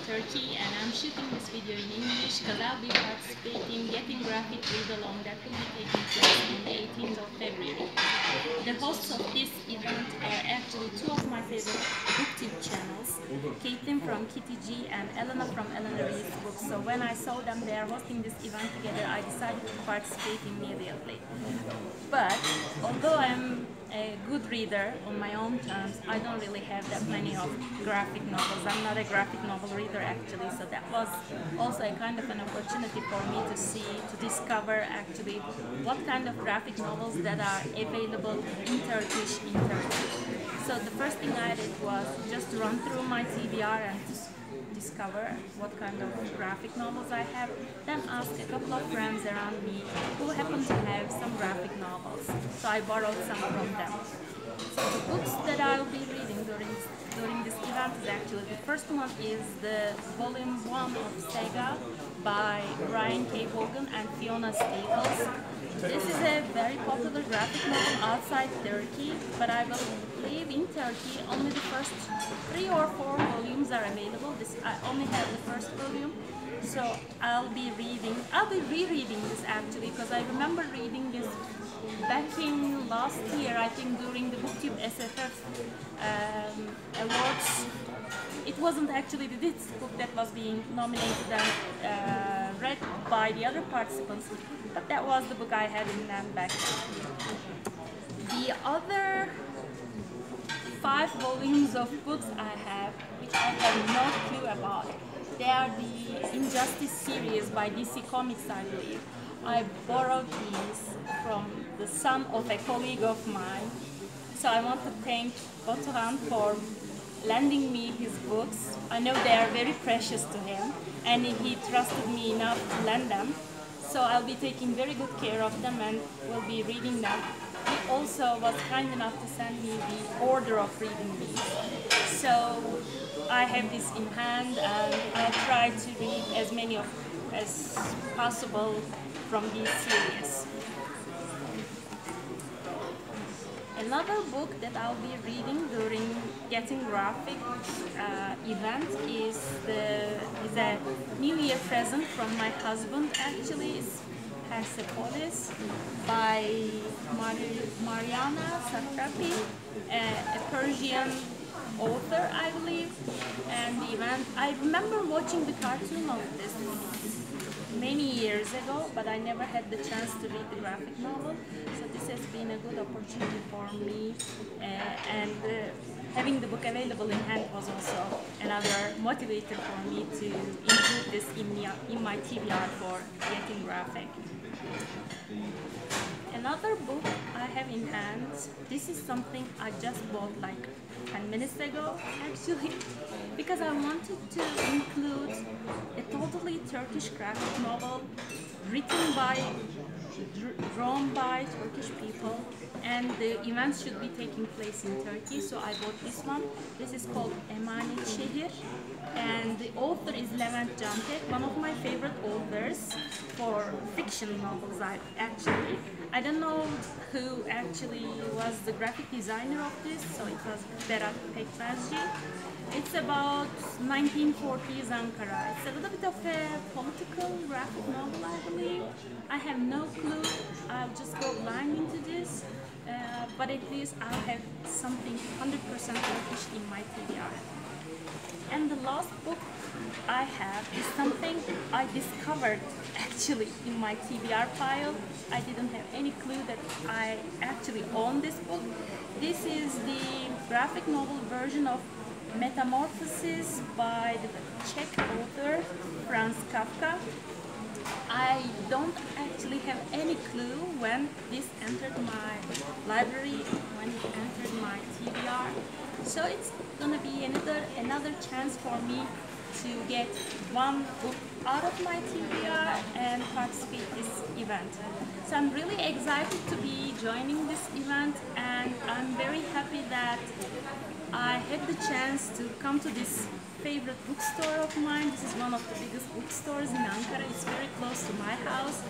Turkey, and I'm shooting this video in English because I'll be participating Getting Graphic read along that will be taking place on the 18th of February. The hosts of this event are actually two of my favorite booktube channels, Caitlin from Kitty G and Elena from Elena Reads Books. So when I saw them they are hosting this event together, I decided to participate immediately. But although I'm a good reader on my own terms, I don't really have that many of graphic novels. I'm not a graphic novel reader actually, so that was also a kind of an opportunity for me to see, to discover actually what kind of graphic novels that are available in Turkish in Turkey. So the first thing I did was just run through my TBR and discover what kind of graphic novels I have, then ask a couple of friends around me who happen to have some graphic novels. So I borrowed some from them. So the books that I'll be reading during this event is actually, the first one is the volume 1 of Sega by Ryan K. Vaughan and Fiona Staples. This is a very popular graphic novel outside Turkey, but I believe in Turkey only the first 3 or 4 volumes are available. I only have the first volume, so I'll be rereading this actually, because I remember reading this back in last year, I think during the BookTube SFF awards. It wasn't actually this book that was being nominated and read by the other participants, but that was the book I had in hand back then. The other 5 volumes of books I have, which I have no clue about, they are the Injustice series by DC Comics, I believe. I borrowed these from the son of a colleague of mine, so I want to thank Batuhan for lending me his books. I know they are very precious to him, and he trusted me enough to lend them, so I'll be taking very good care of them and will be reading them. He also was kind enough to send me the order of reading these, so I have this in hand and I'll try to read as many as possible from these series. Another book that I'll be reading during Getting Graphic event is a New Year present from my husband. Actually, it's Persepolis by Mariana Satrapi, a Persian author, I believe. And the event, I remember watching the cartoon of this many years ago, but I never had the chance to read the graphic novel, so this has been a good opportunity for me, and having the book available in hand was also another motivator for me to include this in my TBR for Getting Graphic. Another book I have in hand, this is something I just bought like 10 minutes ago actually, because I wanted to include a totally Turkish graphic novel written by, drawn by Turkish people, and the events should be taking place in Turkey, so I bought this one. This is called Emanet Şehir, and the author is Levent Cantek, one of my favorite authors for fiction novels. I don't know who actually was the graphic designer of this, so it was Berat Pekmezci. It's about 1940s Ankara. It's a little bit of a political graphic novel, I believe. I have no clue. I'll just go blind into this, but at least I'll have something 100% Turkish in my TBR. And the last book I have is something I discovered actually in my TBR file. I didn't have any clue that I actually own this book. This is the graphic novel version of Metamorphosis by the Czech author Franz Kafka. I don't actually have any clue when this entered my library, when it entered my TBR. So it's gonna be another chance for me to get one book out of my TBR and participate in this event. So I'm really excited to be joining this event, and I'm very happy that I had the chance to come to this favorite bookstore of mine. This is one of the biggest bookstores in Ankara. It's very close to my house.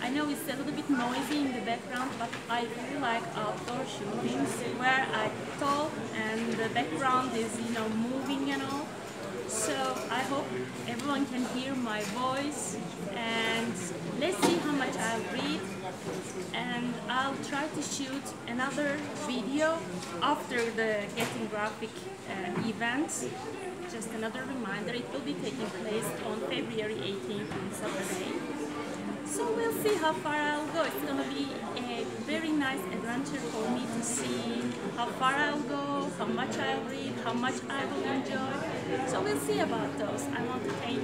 I know it's a little bit noisy in the background, but I really like outdoor shootings where I talk and the background is, moving and all. So I hope everyone can hear my voice, and let's see how much I'll read. And I'll try to shoot another video after the Getting Graphic event. Just another reminder, it will be taking place on February 18th on Saturday. So we'll see how far I'll go. It's going to be a very nice adventure for me to see how far I'll go, how much I'll read, how much I will enjoy. So we'll see about those. I want to thank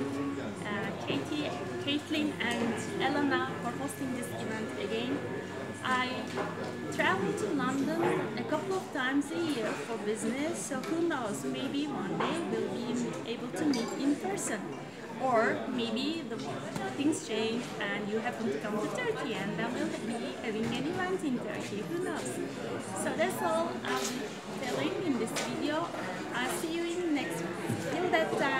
Katie, Caitlin and Elena for hosting this event again. I travel to London a couple of times a year for business, so who knows, maybe one day we'll be able to meet in person. Or maybe the things change and you happen to come to Turkey and then we'll be having an event in Turkey, who knows. So that's all I'll be telling in this video. I'll see you in the next one. Till that time.